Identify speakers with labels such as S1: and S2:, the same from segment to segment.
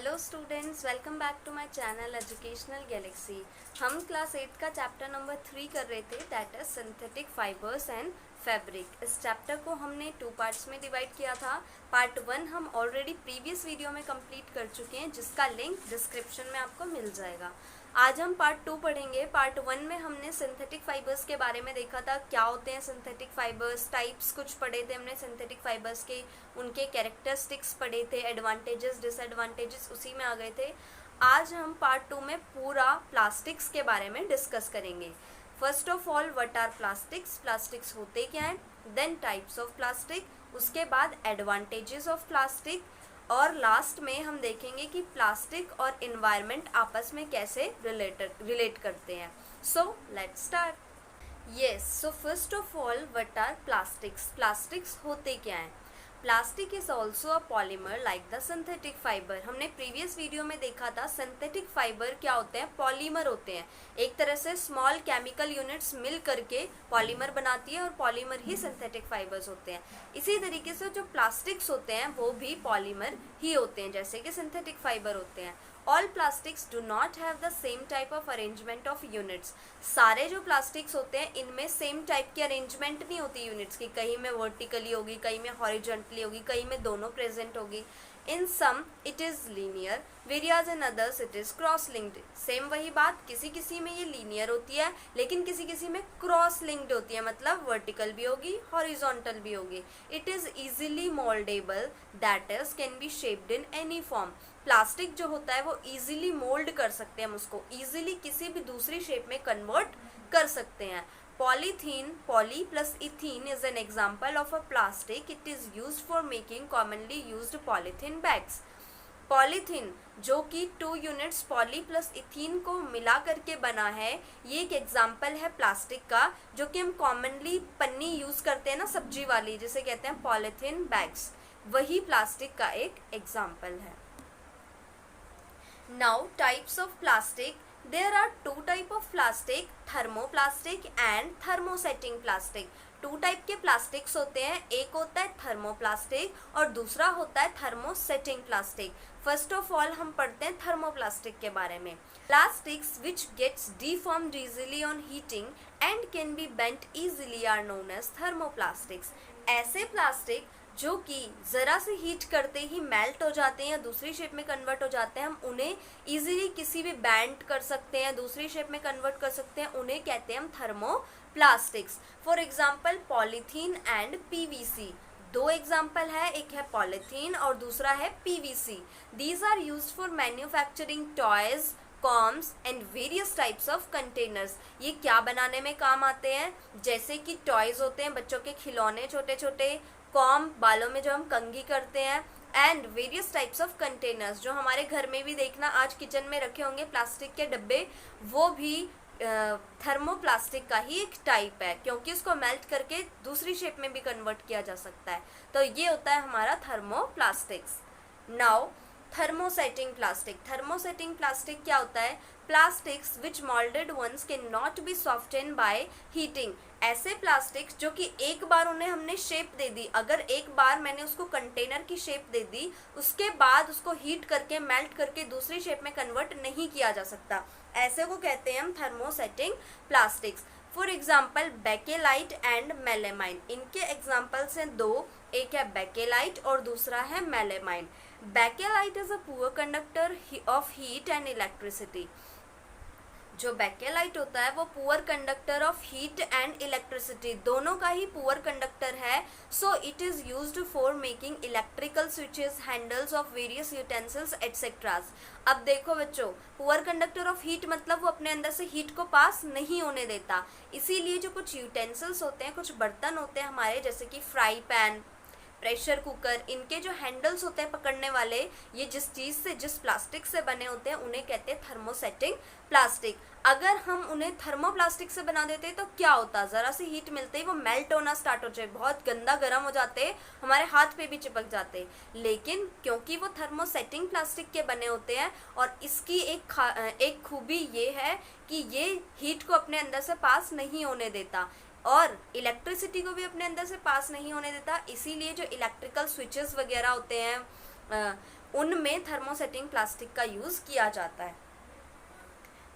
S1: Hello students, welcome back to my channel Educational Galaxy. हम class 8 का chapter number 3 कर रहे थे, that is synthetic fibres and fabric. इस चैप्टर को हमने 2 पार्ट्स में डिवाइड किया था। पार्ट 1 हम ऑलरेडी प्रीवियस वीडियो में कंप्लीट कर चुके हैं, जिसका लिंक डिस्क्रिप्शन में आपको मिल जाएगा। आज हम पार्ट 2 पढ़ेंगे। पार्ट 1 में हमने सिंथेटिक फाइबर्स के बारे में देखा था, क्या होते हैं सिंथेटिक फाइबर्स, टाइप्स कुछ पढ़े थे हमने सिंथेटिक फाइबर्स के, उनके कैरेक्टरिस्टिक्स पढ़े थे, एडवांटेजेस डिसएडवांटेजेस उसी में आ गए थे। आज हम पार्ट 2 में पूरा प्लास्टिक्स के बारे में डिस्कस करेंगे। First of all, what are plastics, plastics होते क्या हैं, देन टाइप्स ऑफ प्लास्टिक, उसके बाद एडवांटेजेस ऑफ प्लास्टिक, और लास्ट में हम देखेंगे कि प्लास्टिक और इन्वायरमेंट आपस में कैसे रिलेट करते हैं। So let's start. Yes, so first of all, what are plastics, plastics होते क्या हैं। Plastic is also a polymer like the synthetic fibre. हमने प्रीवियस वीडियो में देखा था सिंथेटिक फाइबर क्या होते हैं, पॉलीमर होते हैं। एक तरह से स्मॉल केमिकल यूनिट्स मिल करके पॉलीमर बनाती है और पॉलीमर ही सिंथेटिक फाइबर्स होते हैं। इसी तरीके से जो प्लास्टिक्स होते हैं वो भी पॉलीमर ही होते हैं, जैसे कि सिंथेटिक फाइबर होते हैं। All plastics do not have the same type of arrangement of units. सारे जो प्लास्टिक्स होते हैं इनमें सेम टाइप की अरेंजमेंट नहीं होती यूनिट्स की, कहीं में वर्टिकली होगी, कहीं में हॉरिजॉन्टली होगी, कहीं में दोनों प्रेजेंट होगी। In some it is linear varies in others it is cross linked. Same वही बात, किसी किसी में ये लीनियर होती है लेकिन किसी किसी में क्रॉस लिंक्ड होती है, मतलब वर्टिकल भी होगी हॉरिजॉन्टल भी होगी। It is easily mouldable, that is can be shaped in any form. Plastic जो होता है वो इजीली मोल्ड कर सकते हैं, हम उसको इजीली किसी भी दूसरी शेप में कन्वर्ट कर सकते हैं। Polythene, poly plus ethene is an example of a plastic. It is used for making commonly used polythene bags. Polythene जो कि 2 यूनिट्स पॉली प्लस इथीन को मिला करके बना है, ये एक एग्जाम्पल है प्लास्टिक का, जो कि हम कॉमनली पन्नी यूज करते हैं ना, सब्जी वाली, जिसे कहते हैं पॉलीथीन बैग्स, वही प्लास्टिक का एक एग्जाम्पल है। Now types of plastic, there are 2 type of plastic, thermoplastic and thermosetting plastic। 2 type के प्लास्टिक्स होते हैं, एक होता है थर्मोप्लास्टिक और दूसरा होता है thermosetting plastic. First of all हम पढ़ते हैं थर्मोप्लास्टिक के बारे में। Plastics which gets deformed easily on heating and can be bent easily are known as thermoplastics. ऐसे प्लास्टिक जो कि ज़रा से हीट करते ही मेल्ट हो जाते हैं या दूसरी शेप में कन्वर्ट हो जाते हैं, हम उन्हें इजीली किसी भी बैंड कर सकते हैं, दूसरी शेप में कन्वर्ट कर सकते हैं, उन्हें कहते हैं हम thermoplastics. For example polythene and PVC. 2 example है, एक है पॉलीथीन और दूसरा है PVC. These are used for manufacturing toys, combs and various types of containers. ये क्या बनाने में काम आते हैं, जैसे कि टॉयज होते हैं बच्चों के खिलौने छोटे छोटे, कॉम बालों में जो हम कंघी करते हैं, and various types of containers जो हमारे घर में भी देखना आज किचन में रखे होंगे प्लास्टिक के डब्बे, वो भी थर्मोप्लास्टिक का ही एक टाइप है, क्योंकि उसको मेल्ट करके दूसरी शेप में भी कन्वर्ट किया जा सकता है। तो ये होता है हमारा thermoplastics. Now thermosetting plastic. Thermosetting plastic क्या होता है, plastics which moulded once can not be soften by heating. ऐसे प्लास्टिक्स जो कि एक बार उन्हें हमने शेप दे दी, अगर एक बार मैंने उसको कंटेनर की शेप दे दी, उसके बाद उसको हीट करके मेल्ट करके दूसरी शेप में कन्वर्ट नहीं किया जा सकता, ऐसे को कहते हैं हम thermosetting plastics. For example bakelite and melamine. इनके एग्जाम्पल्स हैं 2, एक है बेकेलाइट और दूसरा है melamine. Bakelite is a poor conductor of heat and electricity. जो बेकेलाइट होता है वो poor conductor of heat and electricity, दोनों का ही पुअर कंडक्टर है। So it is used for making electrical switches, handles of various utensils etceteras. अब देखो बच्चों, पुअर कंडक्टर ऑफ हीट मतलब वो अपने अंदर से हीट को पास नहीं होने देता, इसीलिए जो कुछ यूटेंसिल्स होते हैं, कुछ बर्तन होते हैं हमारे, जैसे कि फ्राई पैन, प्रेशर कुकर, इनके जो हैंडल्स होते हैं पकड़ने वाले, ये जिस चीज़ से, जिस प्लास्टिक से बने होते हैं, उन्हें कहते हैं थर्मोसेटिंग प्लास्टिक। अगर हम उन्हें थर्मोप्लास्टिक से बना देते तो क्या होता, ज़रा सी हीट मिलते ही वो मेल्ट होना स्टार्ट हो जाए, बहुत गंदा गर्म हो जाते, हमारे हाथ पे भी चिपक जाते। लेकिन क्योंकि वो थर्मोसेटिंग प्लास्टिक के बने होते हैं और इसकी एक खूबी ये है कि ये हीट को अपने अंदर से पास नहीं होने देता और इलेक्ट्रिसिटी को भी अपने अंदर से पास नहीं होने देता, इसीलिए जो इलेक्ट्रिकल स्विचेस वगैरह होते हैं, उनमें थर्मोसेटिंग प्लास्टिक का यूज़ किया जाता है।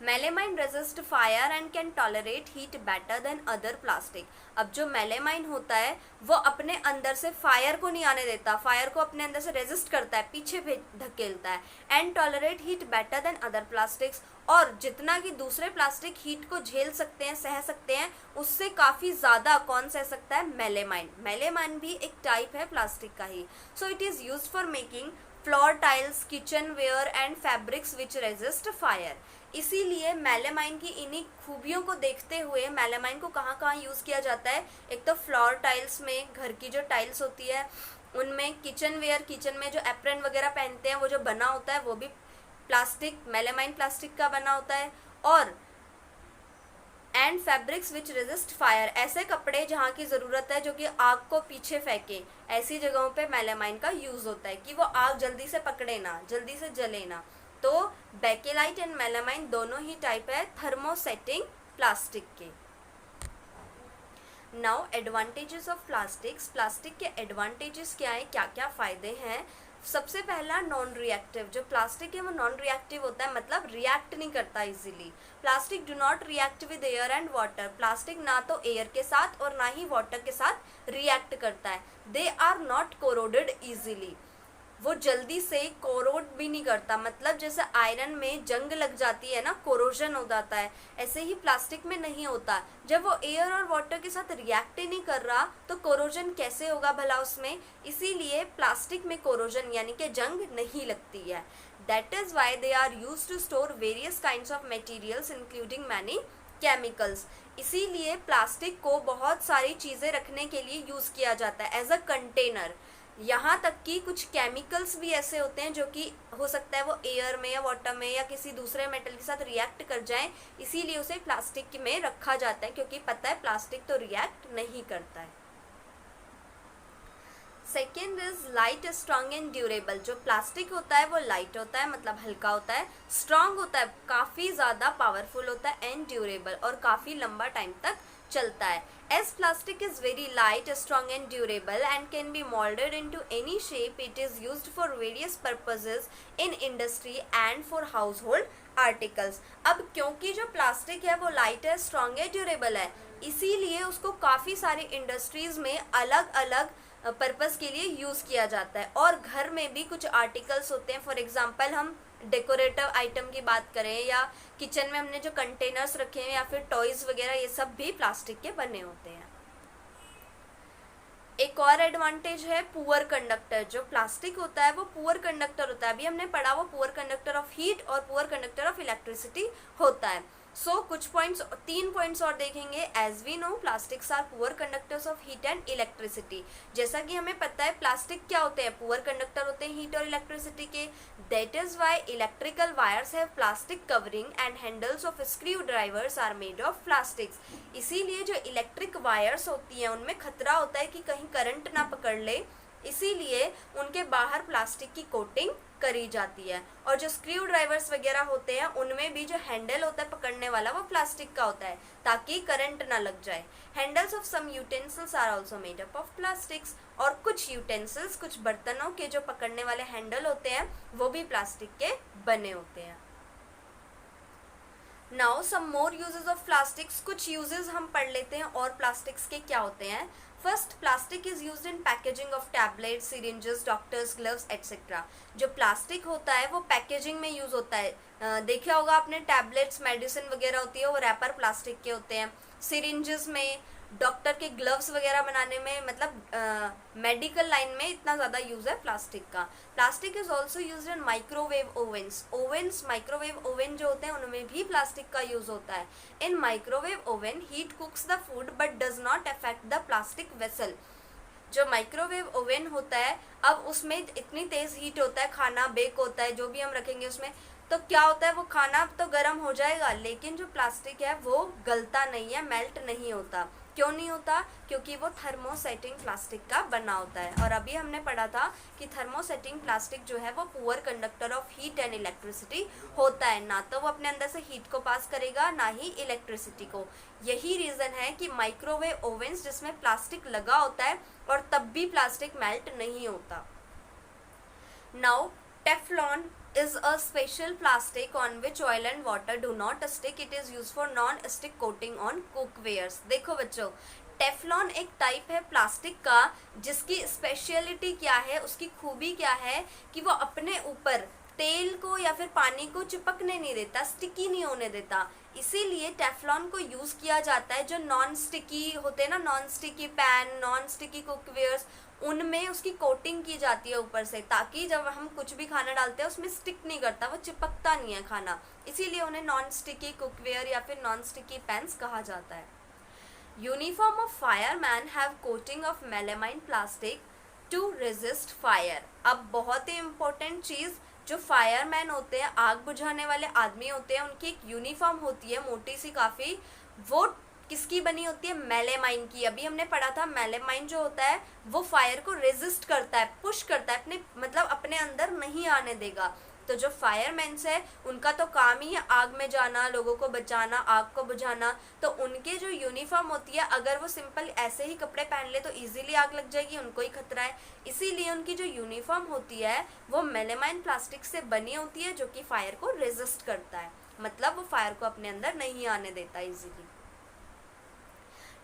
S1: Melamine resist fire and can tolerate heat better than other plastic. अब जो मेलेमाइन होता है वो अपने अंदर से फायर को नहीं आने देता, फायर को अपने अंदर से रेजिस्ट करता है, पीछे धकेलता है, and tolerate heat better than other plastics, और जितना कि दूसरे प्लास्टिक हीट को झेल सकते हैं, सह सकते हैं, उससे काफ़ी ज़्यादा कौन सह सकता है? मेलेमाइन। मेलेमाइन भी एक टाइप है प्लास्टिक का ही। So it is use for making floor tiles, kitchen ware and fabrics which resist fire. इसीलिए मेलेमाइन की इन्हीं खूबियों को देखते हुए मेलेमाइन को कहाँ कहाँ यूज़ किया जाता है? एक तो फ्लोर टाइल्स में, घर की जो टाइल्स होती है उनमें, किचन वेयर, किचन में जो एप्रन वगैरह पहनते हैं वो जो बना होता है वो भी प्लास्टिक, मेलेमाइन प्लास्टिक का बना होता है, और and fabrics which resist fire, ऐसे कपड़े जहाँ की ज़रूरत है जो कि आग को पीछे फेंके, ऐसी जगहों पे मेलेमाइन का यूज़ होता है कि वो आग जल्दी से पकड़े ना, जल्दी से जले ना। तो बेकेलाइट एंड मेलेमाइन दोनों ही टाइप है थर्मोसेटिंग प्लास्टिक के। Now advantages of plastics. Plastic के एडवांटेजेस क्या है, क्या क्या फ़ायदे हैं? सबसे पहला नॉन रिएक्टिव। जो प्लास्टिक है वो नॉन रिएक्टिव होता है, मतलब रिएक्ट नहीं करता easily. Plastic do not react with air and water. Plastic ना तो एयर के साथ और ना ही वाटर के साथ रिएक्ट करता है। They are not corroded easily. वो जल्दी से कोरोड भी नहीं करता, मतलब जैसे आयरन में जंग लग जाती है ना, कोरोजन हो जाता है, ऐसे ही प्लास्टिक में नहीं होता। जब वो एयर और वाटर के साथ रिएक्ट ही नहीं कर रहा तो कोरोजन कैसे होगा भला उसमें? इसीलिए प्लास्टिक में कोरोजन यानी कि जंग नहीं लगती है। That is why they are used to store various kinds of materials including many chemicals. इसीलिए प्लास्टिक को बहुत सारी चीज़ें रखने के लिए यूज़ किया जाता है एज अ कंटेनर। यहाँ तक कि कुछ केमिकल्स भी ऐसे होते हैं जो कि हो सकता है वो एयर में या वाटर में या किसी दूसरे मेटल के साथ रिएक्ट कर जाएं, इसीलिए उसे प्लास्टिक में रखा जाता है, क्योंकि पता है प्लास्टिक तो रिएक्ट नहीं करता है। Second is light, strong and durable. जो प्लास्टिक होता है वो लाइट होता है, मतलब हल्का होता है, स्ट्रॉन्ग होता है, काफ़ी ज़्यादा पावरफुल होता है, एंड ड्यूरेबल, और काफ़ी लंबा टाइम तक चलता है। As plastic is very light, strong and durable and can be molded into any shape, it is used for various purposes in industry and for household articles. अब क्योंकि जो प्लास्टिक है वो लाइट है, स्ट्रॉन्ग है, ड्यूरेबल है, इसीलिए उसको काफ़ी सारी इंडस्ट्रीज़ में अलग अलग पर्पज़ के लिए यूज़ किया जाता है। और घर में भी कुछ आर्टिकल्स होते हैं, फॉर एग्जांपल हम डेकोरेटिव आइटम की बात करें या किचन में हमने जो कंटेनर्स रखे हैं या फिर टॉयज़ वगैरह, ये सब भी प्लास्टिक के बने होते हैं। एक और एडवांटेज है पुअर कंडक्टर। जो प्लास्टिक होता है वो पुअर कंडक्टर होता है, अभी हमने पढ़ा वो पुअर कंडक्टर ऑफ हीट और पुअर कंडक्टर ऑफ इलेक्ट्रिसिटी होता है। कुछ पॉइंट्स, 3 पॉइंट्स और देखेंगे। As we know plastics are poor conductors of heat and electricity. जैसा कि हमें पता है प्लास्टिक क्या होते हैं, पुअर कंडक्टर होते हैं हीट और इलेक्ट्रिसिटी के। That is why electrical wires have plastic covering and handles of screwdrivers are made of plastics. इसीलिए जो इलेक्ट्रिक वायर्स होती हैं उनमें खतरा होता है कि कहीं करंट ना पकड़ ले, इसीलिए उनके बाहर प्लास्टिक की कोटिंग करी जाती है। और जो स्क्रू ड्राइवर्स वगैरह होते हैं उनमें भी जो हैंडल होता है पकड़ने वाला वो प्लास्टिक का होता है ताकि करंट ना लग जाए। Handles of some utensils are also made up of plastics. और कुछ यूटेंसिल्स, कुछ बर्तनों के जो पकड़ने वाले हैंडल होते हैं वो भी प्लास्टिक के बने होते हैं। Now some more uses of plastics. कुछ यूजेस हम पढ़ लेते हैं और प्लास्टिक्स के क्या होते हैं। First, plastic is used in packaging of tablets, syringes, doctors gloves etcetera. जो प्लास्टिक होता है वो पैकेजिंग में यूज़ होता है। देखा होगा आपने, टैबलेट्स, मेडिसिन वगैरह होती है वो रैपर प्लास्टिक के होते हैं। सिरिंजेस में, डॉक्टर के ग्लव्स वगैरह बनाने में, मतलब मेडिकल लाइन में इतना ज़्यादा यूज़ है प्लास्टिक का। Plastic is also use in microwave ओवन्स, microwave oven जो होते हैं उनमें भी प्लास्टिक का यूज़ होता है। In microwave oven heat cooks the food but does not affect the plastic vessel. जो माइक्रोवेव ओवन होता है, अब उसमें इतनी तेज़ हीट होता है, खाना बेक होता है, जो भी हम रखेंगे उसमें, तो क्या होता है वो खाना तो गर्म हो जाएगा, लेकिन जो प्लास्टिक है वो गलता नहीं है, मेल्ट नहीं होता। क्यों नहीं होता? क्योंकि वो थर्मोसेटिंग प्लास्टिक का बना होता है। और अभी हमने पढ़ा था कि थर्मोसेटिंग प्लास्टिक जो है वो poor conductor of heat and electricity होता है, ना तो वो अपने अंदर से हीट को पास करेगा ना ही इलेक्ट्रिसिटी को। यही रीज़न है कि माइक्रोवेव ओवन्स जिसमें प्लास्टिक लगा होता है और तब भी प्लास्टिक मेल्ट नहीं होता। Now Teflon is a special plastic on which oil and water do not stick. It is used for non-stick coating on cookwares. देखो बच्चों, टेफ्लॉन एक टाइप है प्लास्टिक का जिसकी स्पेशलिटी क्या है, उसकी खूबी क्या है कि वो अपने ऊपर तेल को या फिर पानी को चिपकने नहीं देता, स्टिकी नहीं होने देता। इसीलिए टेफ्लॉन को यूज़ किया जाता है। जो नॉन स्टिकी होते हैं ना, non sticky pan, non sticky cookwares, उनमें उसकी कोटिंग की जाती है ऊपर से, ताकि जब हम कुछ भी खाना डालते हैं उसमें स्टिक नहीं करता, वो चिपकता नहीं है खाना। इसीलिए उन्हें नॉन स्टिकी कुकवेयर या फिर नॉन स्टिकी पैन्स कहा जाता है। Uniform of fireman have coating of melamine plastic to resist fire. अब बहुत ही इम्पोर्टेंट चीज़, जो फायरमैन होते हैं, आग बुझाने वाले आदमी होते हैं, उनकी एक यूनिफॉर्म होती है मोटी सी काफ़ी, वो किसकी बनी होती है? मेलामाइन की। अभी हमने पढ़ा था मेलामाइन जो होता है वो फायर को रेजिस्ट करता है, पुश करता है, अपने मतलब अपने अंदर नहीं आने देगा। तो जो फायरमैन्स है उनका तो काम ही है आग में जाना, लोगों को बचाना, आग को बुझाना। तो उनके जो यूनिफॉर्म होती है, अगर वो सिंपल ऐसे ही कपड़े पहन ले तो इजीली आग लग जाएगी, उनको ही खतरा है। इसीलिए उनकी जो यूनिफॉर्म होती है वो मेलामाइन प्लास्टिक से बनी होती है, जो कि फायर को रेजिस्ट करता है, मतलब वो फायर को अपने अंदर नहीं आने देता easily.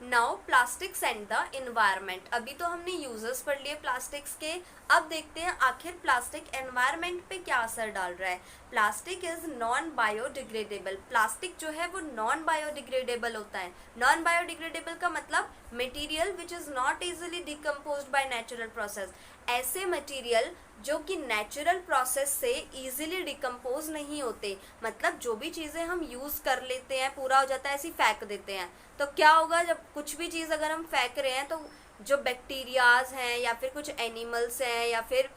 S1: Now plastics and the environment. अभी तो हमने यूजर्स पढ़ लिए प्लास्टिक्स के, अब देखते हैं आखिर प्लास्टिक एनवायरमेंट पे क्या असर डाल रहा है। Plastic is non biodegradable. Plastic जो है वो नॉन बायोडिग्रेडेबल होता है। नॉन बायोडिग्रेडेबल का मतलब material which is not easily decomposed by natural process. ऐसे मटेरियल जो कि नेचुरल प्रोसेस से इजीली डिकम्पोज नहीं होते, मतलब जो भी चीज़ें हम यूज़ कर लेते हैं, पूरा हो जाता है, ऐसे ही फेंक देते हैं। तो क्या होगा, जब कुछ भी चीज़ अगर हम फेंक रहे हैं तो जो बैक्टीरियाज हैं या फिर कुछ एनिमल्स हैं या फिर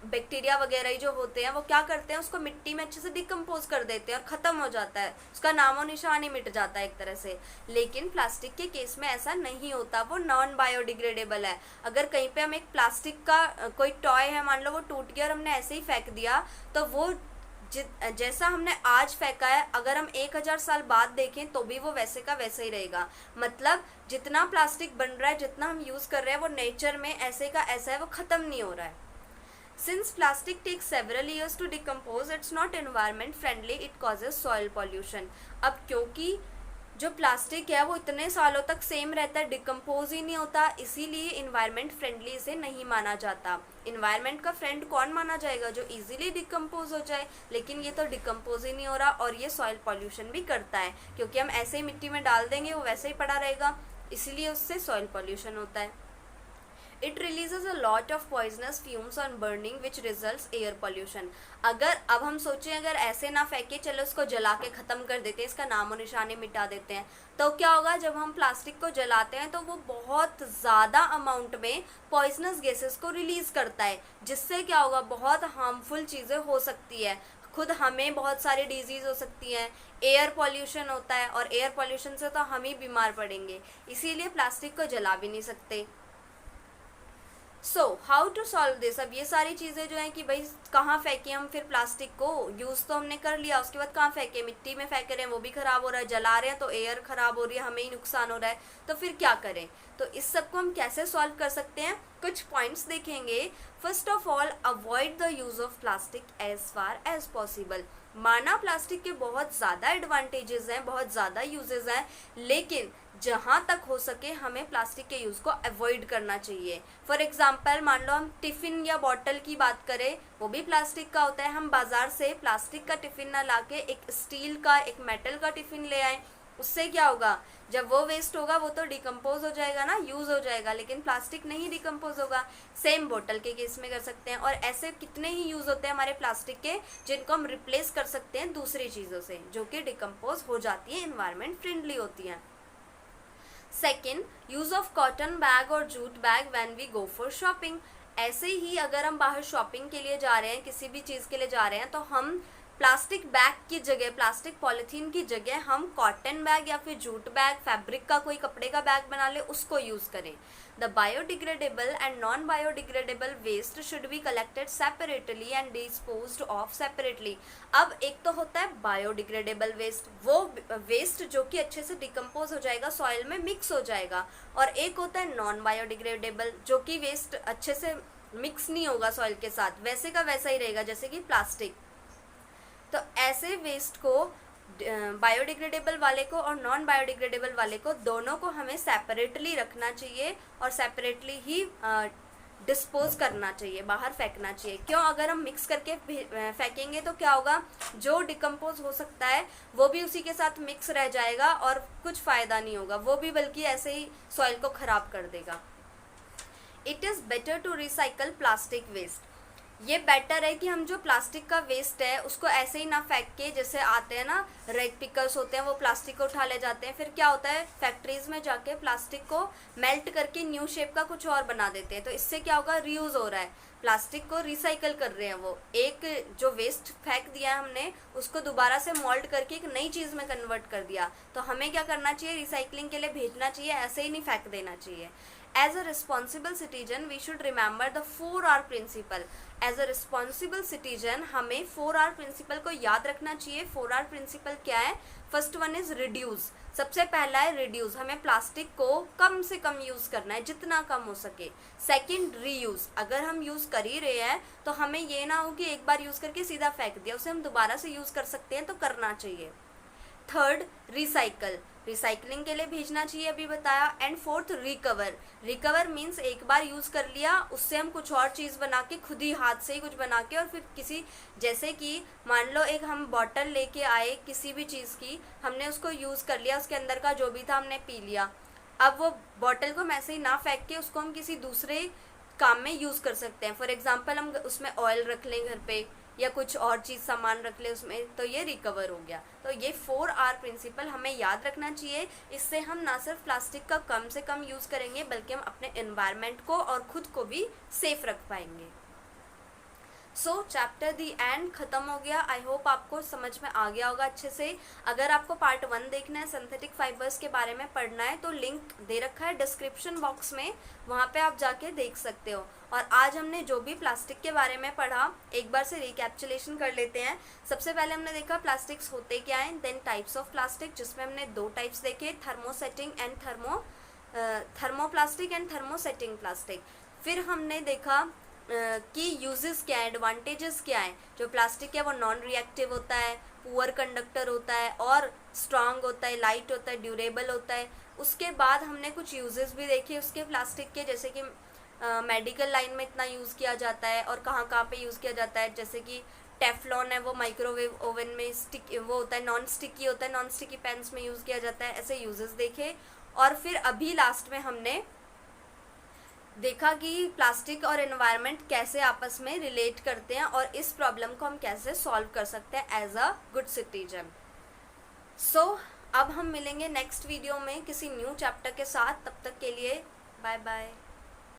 S1: बैक्टीरिया वगैरह ही जो होते हैं, वो क्या करते हैं, उसको मिट्टी में अच्छे से डिकम्पोज कर देते हैं और ख़त्म हो जाता है, उसका नामो निशान ही मिट जाता है एक तरह से। लेकिन प्लास्टिक के केस में ऐसा नहीं होता, वो नॉन बायोडिग्रेडेबल है। अगर कहीं पे हम एक प्लास्टिक का कोई टॉय है, मान लो वो टूट गया और हमने ऐसे ही फेंक दिया, तो वो जैसा हमने आज फेंका है, अगर हम 1000 साल बाद देखें तो भी वो वैसे का वैसे ही रहेगा। मतलब जितना प्लास्टिक बन रहा है, जितना हम यूज़ कर रहे हैं, वो नेचर में ऐसे का ऐसा है, वो ख़त्म नहीं हो रहा है। Since plastic takes several years to decompose, it's not environment friendly, it causes soil pollution. अब क्योंकि जो प्लास्टिक है वो इतने सालों तक सेम रहता है, डिकम्पोज ही नहीं होता, इसीलिए इन्वायरमेंट फ्रेंडली इसे नहीं माना जाता। इन्वायरमेंट का फ्रेंड कौन माना जाएगा? जो इजीली डिकम्पोज हो जाए, लेकिन ये तो डिकम्पोज ही नहीं हो रहा और ये सॉइल पॉल्यूशन भी करता है, क्योंकि हम ऐसे ही मिट्टी में डाल देंगे वो वैसे ही पड़ा रहेगा, इसीलिए उससे सॉइल पॉल्यूशन होता है। It releases a lot of poisonous fumes on burning which results air pollution. अगर अब हम सोचें, अगर ऐसे ना फेंके, चलो उसको जला के ख़त्म कर देते हैं, इसका नामो निशानी मिटा देते हैं, तो क्या होगा, जब हम प्लास्टिक को जलाते हैं तो वो बहुत ज़्यादा अमाउंट में पॉइजनस गैसेस को रिलीज़ करता है, जिससे क्या होगा, बहुत हार्मफुल चीज़ें हो सकती है। खुद हमें बहुत सारी डिजीज़ हो सकती हैं, एयर पॉल्यूशन होता है और एयर पॉल्यूशन से तो हम ही बीमार पड़ेंगे, इसीलिए प्लास्टिक को जला भी नहीं सकते। So how to solve this. अब ये सारी चीज़ें जो हैं कि भाई कहाँ फेंकें हम फिर प्लास्टिक को, यूज़ तो हमने कर लिया, उसके बाद कहाँ फेंकें, मिट्टी में फेंक रहे हैं वो भी ख़राब हो रहा है, जला रहे हैं तो एयर ख़राब हो रही है, हमें ही नुकसान हो रहा है, तो फिर क्या करें। तो इस सब को हम कैसे सॉल्व कर सकते हैं, कुछ पॉइंट्स देखेंगे। First of all, avoid the use of plastic as far as possible. माना प्लास्टिक के बहुत ज़्यादा एडवांटेजेस हैं, बहुत ज़्यादा यूजेस हैं, लेकिन जहाँ तक हो सके हमें प्लास्टिक के यूज़ को अवॉइड करना चाहिए। फॉर एग्जांपल, मान लो हम टिफ़िन या बॉटल की बात करें, वो भी प्लास्टिक का होता है। हम बाज़ार से प्लास्टिक का टिफ़िन ना लाके एक स्टील का, एक मेटल का टिफ़िन ले आए, उससे क्या होगा, जब वो वेस्ट होगा वो तो डिकम्पोज हो जाएगा ना, यूज़ हो जाएगा, लेकिन प्लास्टिक नहीं डिकम्पोज होगा। सेम बोतल के केस में कर सकते हैं, और ऐसे कितने ही यूज़ होते हैं हमारे प्लास्टिक के, जिनको हम रिप्लेस कर सकते हैं दूसरी चीज़ों से जो कि डिकम्पोज हो जाती है, इन्वायरमेंट फ्रेंडली होती हैं। Second, use of cotton bag और jute bag when we go for shopping. ऐसे ही अगर हम बाहर शॉपिंग के लिए जा रहे हैं, किसी भी चीज़ के लिए जा रहे हैं, तो हम प्लास्टिक बैग की जगह, प्लास्टिक पॉलीथीन की जगह हम कॉटन बैग या फिर जूट बैग, फैब्रिक का कोई कपड़े का बैग बना ले, उसको यूज़ करें। The biodegradable and non biodegradable waste should be collected separately and disposed of separately. अब एक तो होता है बायोडिग्रेडेबल वेस्ट, वो वेस्ट जो कि अच्छे से डिकम्पोज हो जाएगा, सॉइल में मिक्स हो जाएगा, और एक होता है नॉन बायोडिग्रेडेबल जो कि वेस्ट अच्छे से मिक्स नहीं होगा सॉइल के साथ, वैसे का वैसा ही रहेगा जैसे कि प्लास्टिक। तो ऐसे वेस्ट को बायोडिग्रेडेबल वाले को और नॉन बायोडिग्रेडेबल वाले को दोनों को हमें सेपरेटली रखना चाहिए और सेपरेटली ही डिस्पोज करना चाहिए, बाहर फेंकना चाहिए। क्यों? अगर हम मिक्स करके फेंकेंगे तो क्या होगा, जो डिकम्पोज हो सकता है वो भी उसी के साथ मिक्स रह जाएगा और कुछ फ़ायदा नहीं होगा, वो भी बल्कि ऐसे ही सॉइल को ख़राब कर देगा। It is better to recycle plastic waste. ये बेटर है कि हम जो प्लास्टिक का वेस्ट है उसको ऐसे ही ना फेंक के, जैसे आते हैं ना रेग पिकर्स होते हैं वो प्लास्टिक को उठा ले जाते हैं, फिर क्या होता है फैक्ट्रीज में जाके प्लास्टिक को मेल्ट करके न्यू शेप का कुछ और बना देते हैं। तो इससे क्या होगा, रीयूज हो रहा है, प्लास्टिक को रिसाइकल कर रहे हैं। वो एक जो वेस्ट फेंक दिया है हमने उसको दोबारा से मोल्ड करके एक नई चीज़ में कन्वर्ट कर दिया। तो हमें क्या करना चाहिए, रिसाइकलिंग के लिए भेजना चाहिए, ऐसे ही नहीं फेंक देना चाहिए। As a responsible citizen, we should remember the 4R principle. As a responsible citizen, हमें 4R principle को याद रखना चाहिए। 4R principle क्या है? First one is reduce. सबसे पहला है रिड्यूस, हमें प्लास्टिक को कम से कम यूज़ करना है, जितना कम हो सके। सेकंड रीयूज़, अगर हम यूज़ कर ही रहे हैं तो हमें ये ना हो कि एक बार यूज़ करके सीधा फेंक दिया, उसे हम दोबारा से यूज़ कर सकते हैं तो करना चाहिए। थर्ड रिसाइकल, रिसाइकलिंग के लिए भेजना चाहिए, अभी बताया। And fourth recover, recover means एक बार यूज़ कर लिया उससे हम कुछ और चीज़ बना के, खुद ही हाथ से ही कुछ बना के, और फिर किसी, जैसे कि मान लो एक हम बॉटल लेके आए किसी भी चीज़ की, हमने उसको यूज़ कर लिया, उसके अंदर का जो भी था हमने पी लिया, अब वो बॉटल को हम ऐसे ही ना फेंक के उसको हम किसी दूसरे काम में यूज़ कर सकते हैं। फॉर एग्जाम्पल हम उसमें ऑयल रख लें घर पे या कुछ और चीज़ सामान रख ले उसमें, तो ये रिकवर हो गया। तो ये 4R प्रिंसिपल हमें याद रखना चाहिए। इससे हम ना सिर्फ प्लास्टिक का कम से कम यूज़ करेंगे बल्कि हम अपने एनवायरनमेंट को और ख़ुद को भी सेफ रख पाएंगे। सो चैप्टर दी एंड ख़त्म हो गया। आई होप आपको समझ में आ गया होगा अच्छे से। अगर आपको पार्ट 1 देखना है, सिंथेटिक फाइबर्स के बारे में पढ़ना है, तो लिंक दे रखा है डिस्क्रिप्शन बॉक्स में, वहाँ पे आप जाके देख सकते हो। और आज हमने जो भी प्लास्टिक के बारे में पढ़ा एक बार से रिकैप्चुलेशन कर लेते हैं। सबसे पहले हमने देखा प्लास्टिक्स होते क्या हैं, देन टाइप्स ऑफ प्लास्टिक, जिसमें हमने 2 टाइप्स देखे, thermosetting and thermoplastic and thermosetting plastic. फिर हमने देखा कि यूजेस क्या है, एडवांटेजेस क्या है। जो प्लास्टिक है वो नॉन रिएक्टिव होता है, पुअर कंडक्टर होता है और स्ट्रांग होता है, लाइट होता है, ड्यूरेबल होता है। उसके बाद हमने कुछ यूजेस भी देखे उसके प्लास्टिक के, जैसे कि मेडिकल लाइन में इतना यूज़ किया जाता है और कहाँ कहाँ पे यूज़ किया जाता है। जैसे कि टेफ्लॉन है वो माइक्रोवेव ओवन में स्टिक वो होता है, नॉन स्टिकी होता है, नॉन स्टिकी पेन्स में यूज़ किया जाता है। ऐसे यूजेस देखे। और फिर अभी लास्ट में हमने देखा कि प्लास्टिक और एनवायरनमेंट कैसे आपस में रिलेट करते हैं और इस प्रॉब्लम को हम कैसे सॉल्व कर सकते हैं एज अ गुड सिटीजन। सो अब हम मिलेंगे नेक्स्ट वीडियो में किसी न्यू चैप्टर के साथ। तब तक के लिए बाय बाय।